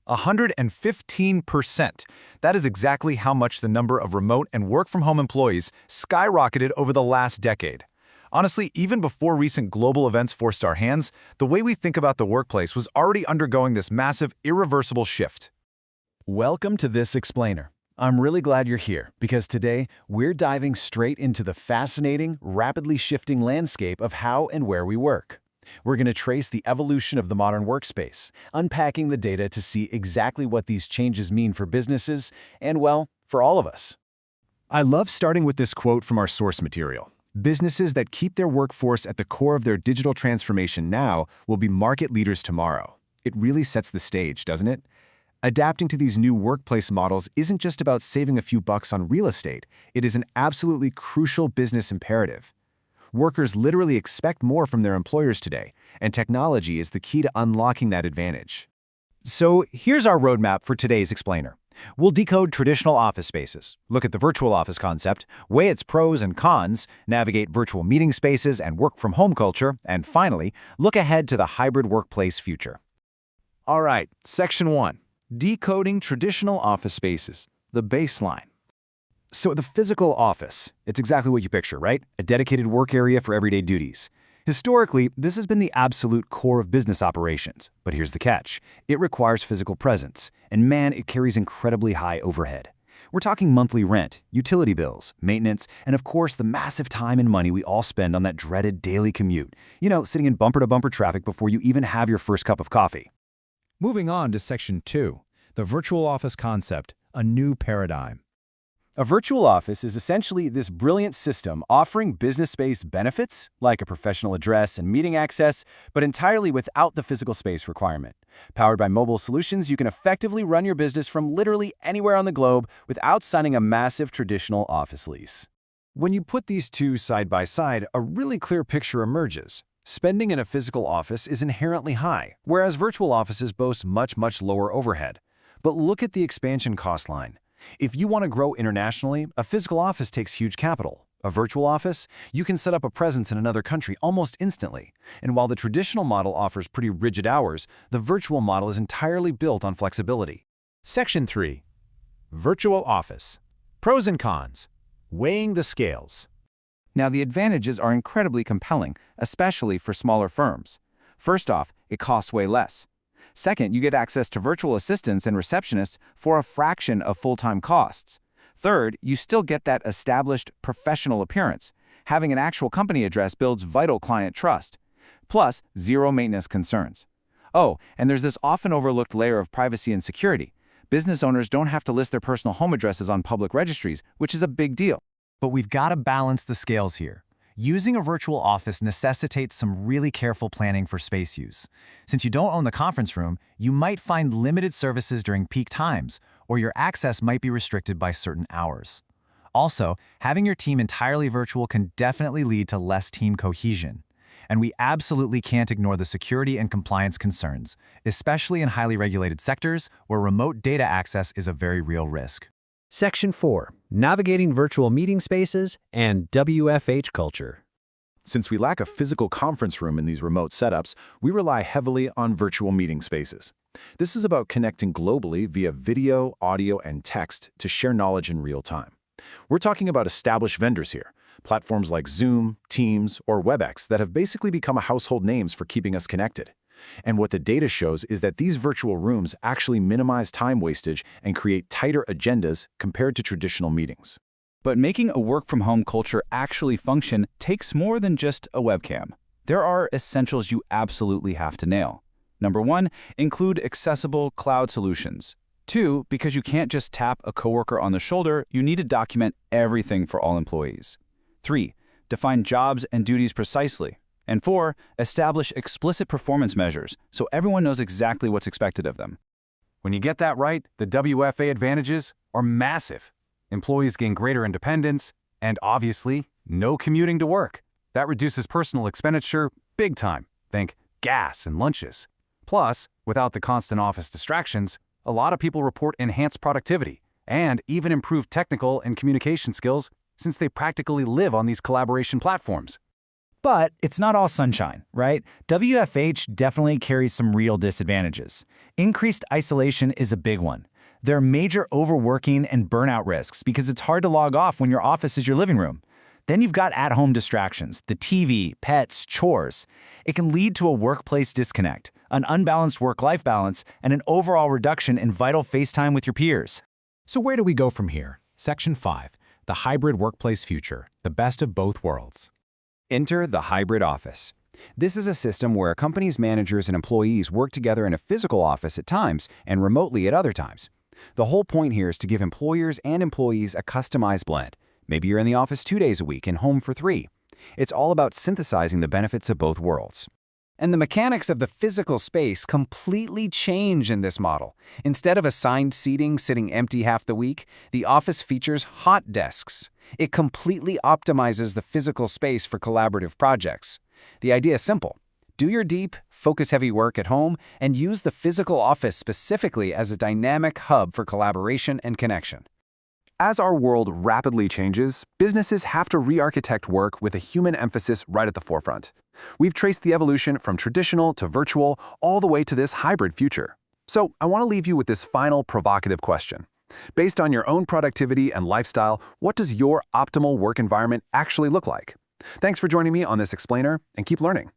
115%. That is exactly how much the number of remote and work-from-home employees skyrocketed over the last decade. Honestly, even before recent global events forced our hands, the way we think about the workplace was already undergoing this massive, irreversible shift. Welcome to This Explainer. I'm really glad you're here because today we're diving straight into the fascinating, rapidly shifting landscape of how and where we work. We're going to trace the evolution of the modern workspace, unpacking the data to see exactly what these changes mean for businesses and, well, for all of us. I love starting with this quote from our source material. Businesses that keep their workforce at the core of their digital transformation now will be market leaders tomorrow. It really sets the stage, doesn't it? Adapting to these new workplace models isn't just about saving a few bucks on real estate. It is an absolutely crucial business imperative. Workers literally expect more from their employers today, and technology is the key to unlocking that advantage. So here's our roadmap for today's explainer. We'll decode traditional office spaces, look at the virtual office concept, weigh its pros and cons, navigate virtual meeting spaces and work-from-home culture, and finally, look ahead to the hybrid workplace future. All right, Section 1. Decoding traditional office spaces, the baseline. So the physical office, it's exactly what you picture, right? A dedicated work area for everyday duties. Historically, this has been the absolute core of business operations. But here's the catch. It requires physical presence, and man, it carries incredibly high overhead. We're talking monthly rent, utility bills, maintenance, and of course the massive time and money we all spend on that dreaded daily commute. You know, sitting in bumper-to-bumper traffic before you even have your first cup of coffee. Moving on to Section 2, the virtual office concept, a new paradigm. A virtual office is essentially this brilliant system offering business space benefits, like a professional address and meeting access, but entirely without the physical space requirement. Powered by mobile solutions, you can effectively run your business from literally anywhere on the globe without signing a massive traditional office lease. When you put these two side by side, a really clear picture emerges. Spending in a physical office is inherently high, whereas virtual offices boast much lower overhead. But look at the expansion cost line. If you want to grow internationally, a physical office takes huge capital. A virtual office, you can set up a presence in another country almost instantly. And while the traditional model offers pretty rigid hours, the virtual model is entirely built on flexibility. Section 3. Virtual office. Pros and cons. Weighing the scales. Now, the advantages are incredibly compelling, especially for smaller firms. First off, it costs way less. Second, you get access to virtual assistants and receptionists for a fraction of full-time costs. Third, you still get that established professional appearance. Having an actual company address builds vital client trust. Plus, zero maintenance concerns. Oh, and there's this often overlooked layer of privacy and security. Business owners don't have to list their personal home addresses on public registries, which is a big deal. But we've got to balance the scales here. Using a virtual office necessitates some really careful planning for space use. Since you don't own the conference room, you might find limited services during peak times, or your access might be restricted by certain hours. Also, having your team entirely virtual can definitely lead to less team cohesion. And we absolutely can't ignore the security and compliance concerns, especially in highly regulated sectors where remote data access is a very real risk. Section 4. Navigating virtual meeting spaces and WFH culture. Since we lack a physical conference room in these remote setups, we rely heavily on virtual meeting spaces. This is about connecting globally via video, audio, and text to share knowledge in real time. We're talking about established vendors here, platforms like Zoom, Teams, or WebEx that have basically become household names for keeping us connected. And what the data shows is that these virtual rooms actually minimize time wastage and create tighter agendas compared to traditional meetings. But making a work-from-home culture actually function takes more than just a webcam. There are essentials you absolutely have to nail. Number 1, include accessible cloud solutions. 2, because you can't just tap a coworker on the shoulder, you need to document everything for all employees. 3, define jobs and duties precisely. And 4, establish explicit performance measures so everyone knows exactly what's expected of them. When you get that right, the WFA advantages are massive. Employees gain greater independence, and obviously, no commuting to work. That reduces personal expenditure big time. Think gas and lunches. Plus, without the constant office distractions, a lot of people report enhanced productivity and even improved technical and communication skills since they practically live on these collaboration platforms. But it's not all sunshine, right? WFH definitely carries some real disadvantages. Increased isolation is a big one. There are major overworking and burnout risks because it's hard to log off when your office is your living room. Then you've got at-home distractions, the TV, pets, chores. It can lead to a workplace disconnect, an unbalanced work-life balance, and an overall reduction in vital face time with your peers. So where do we go from here? Section 5. The hybrid workplace future, the best of both worlds. Enter the hybrid office. This is a system where a company's managers and employees work together in a physical office at times and remotely at other times. The whole point here is to give employers and employees a customized blend. Maybe you're in the office 2 days a week and home for 3. It's all about synthesizing the benefits of both worlds. And the mechanics of the physical space completely change in this model. Instead of assigned seating sitting empty half the week, the office features hot desks. It completely optimizes the physical space for collaborative projects. The idea is simple. Do your deep, focus-heavy work at home and use the physical office specifically as a dynamic hub for collaboration and connection. As our world rapidly changes, businesses have to re-architect work with a human emphasis right at the forefront. We've traced the evolution from traditional to virtual, all the way to this hybrid future. So I want to leave you with this final provocative question. Based on your own productivity and lifestyle, what does your optimal work environment actually look like? Thanks for joining me on this explainer, and keep learning.